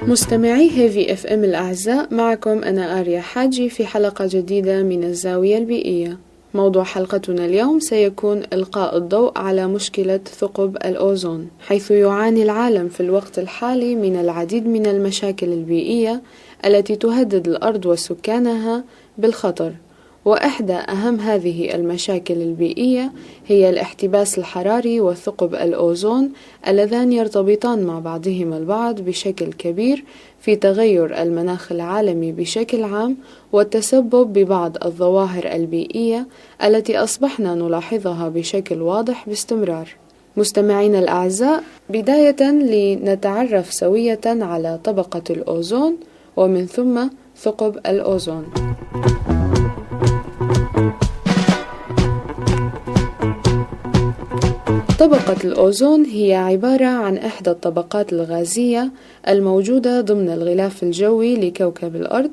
مستمعي هيفي اف ام الأعزاء، معكم أنا آريا حاجي في حلقة جديدة من الزاوية البيئية. موضوع حلقتنا اليوم سيكون إلقاء الضوء على مشكلة ثقب الأوزون، حيث يعاني العالم في الوقت الحالي من العديد من المشاكل البيئية التي تهدد الأرض وسكانها بالخطر. وإحدى أهم هذه المشاكل البيئية هي الاحتباس الحراري وثقب الأوزون، اللذان يرتبطان مع بعضهما البعض بشكل كبير في تغير المناخ العالمي بشكل عام، والتسبب ببعض الظواهر البيئية التي أصبحنا نلاحظها بشكل واضح باستمرار. مستمعينا الأعزاء، بداية لنتعرف سوية على طبقة الأوزون ومن ثم ثقب الأوزون. طبقة الأوزون هي عبارة عن إحدى الطبقات الغازية الموجودة ضمن الغلاف الجوي لكوكب الأرض،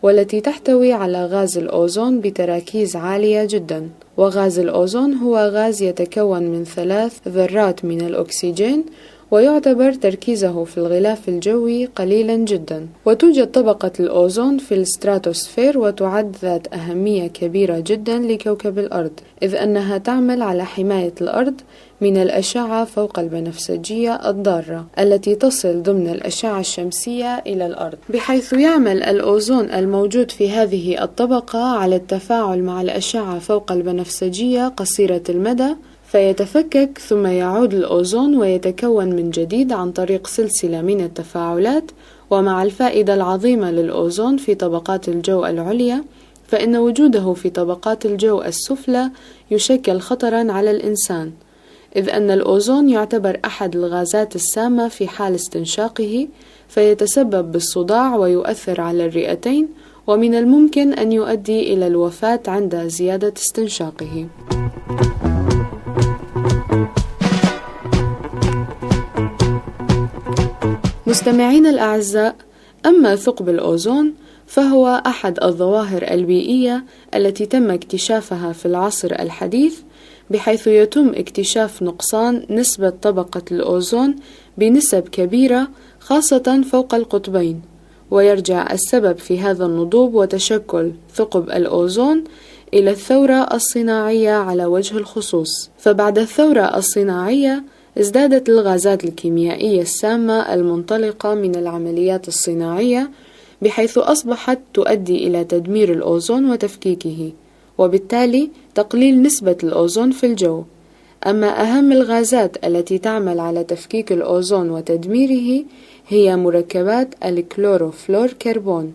والتي تحتوي على غاز الأوزون بتراكيز عالية جدا. وغاز الأوزون هو غاز يتكون من 3 ذرات من الأكسجين، ويعتبر تركيزه في الغلاف الجوي قليلا جدا. وتوجد طبقة الأوزون في الستراتوسفير، وتعد ذات أهمية كبيرة جدا لكوكب الأرض، إذ أنها تعمل على حماية الأرض من الأشعة فوق البنفسجية الضارة التي تصل ضمن الأشعة الشمسية إلى الأرض، بحيث يعمل الأوزون الموجود في هذه الطبقة على التفاعل مع الأشعة فوق البنفسجية قصيرة المدى، فيتفكك ثم يعود الأوزون ويتكون من جديد عن طريق سلسلة من التفاعلات. ومع الفائدة العظيمة للأوزون في طبقات الجو العليا، فإن وجوده في طبقات الجو السفلى يشكل خطرا على الإنسان، إذ أن الأوزون يعتبر أحد الغازات السامة في حال استنشاقه، فيتسبب بالصداع ويؤثر على الرئتين، ومن الممكن أن يؤدي إلى الوفاة عند زيادة استنشاقه. مستمعين الأعزاء، أما ثقب الأوزون فهو أحد الظواهر البيئية التي تم اكتشافها في العصر الحديث، بحيث يتم اكتشاف نقصان نسبة طبقة الأوزون بنسب كبيرة خاصة فوق القطبين. ويرجع السبب في هذا النضوب وتشكل ثقب الأوزون إلى الثورة الصناعية على وجه الخصوص. فبعد الثورة الصناعية ازدادت الغازات الكيميائية السامة المنطلقة من العمليات الصناعية، بحيث أصبحت تؤدي إلى تدمير الأوزون وتفكيكه، وبالتالي تقليل نسبة الأوزون في الجو. أما أهم الغازات التي تعمل على تفكيك الأوزون وتدميره هي مركبات الكلوروفلور كربون،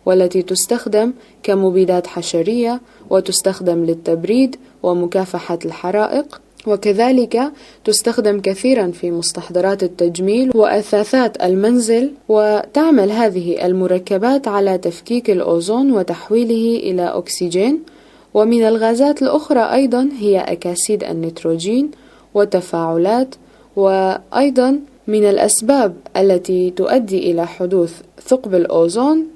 والتي تستخدم كمبيدات حشرية، وتستخدم للتبريد ومكافحة الحرائق، وكذلك تستخدم كثيرا في مستحضرات التجميل وأثاثات المنزل. وتعمل هذه المركبات على تفكيك الأوزون وتحويله إلى أكسجين. ومن الغازات الأخرى أيضا هي أكاسيد النيتروجين وتفاعلات. وأيضا من الأسباب التي تؤدي إلى حدوث ثقب الأوزون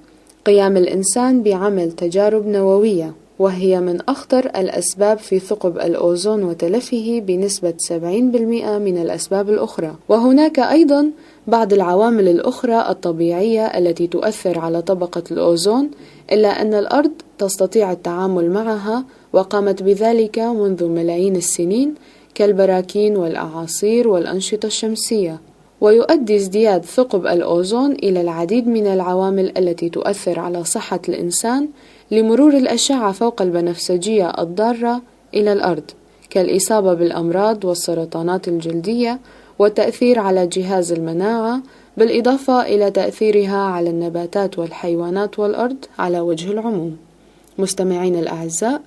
قيام الإنسان بعمل تجارب نووية، وهي من أخطر الأسباب في ثقب الأوزون وتلفه بنسبة 70% من الأسباب الأخرى. وهناك أيضا بعض العوامل الأخرى الطبيعية التي تؤثر على طبقة الأوزون، إلا أن الأرض تستطيع التعامل معها وقامت بذلك منذ ملايين السنين، كالبراكين والأعاصير والأنشطة الشمسية. ويؤدي ازدياد ثقب الأوزون إلى العديد من العوامل التي تؤثر على صحة الإنسان، لمرور الأشعة فوق البنفسجية الضارة إلى الأرض، كالإصابة بالأمراض والسرطانات الجلدية، والتأثير على جهاز المناعة، بالإضافة إلى تأثيرها على النباتات والحيوانات والأرض على وجه العموم. مستمعين الأعزاء،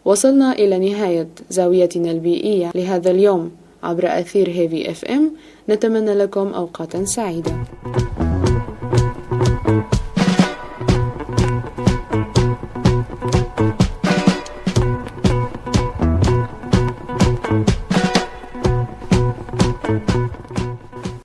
وصلنا إلى نهاية زاويتنا البيئية لهذا اليوم عبر أثير هيفي اف ام. نتمنى لكم أوقاتا سعيدة.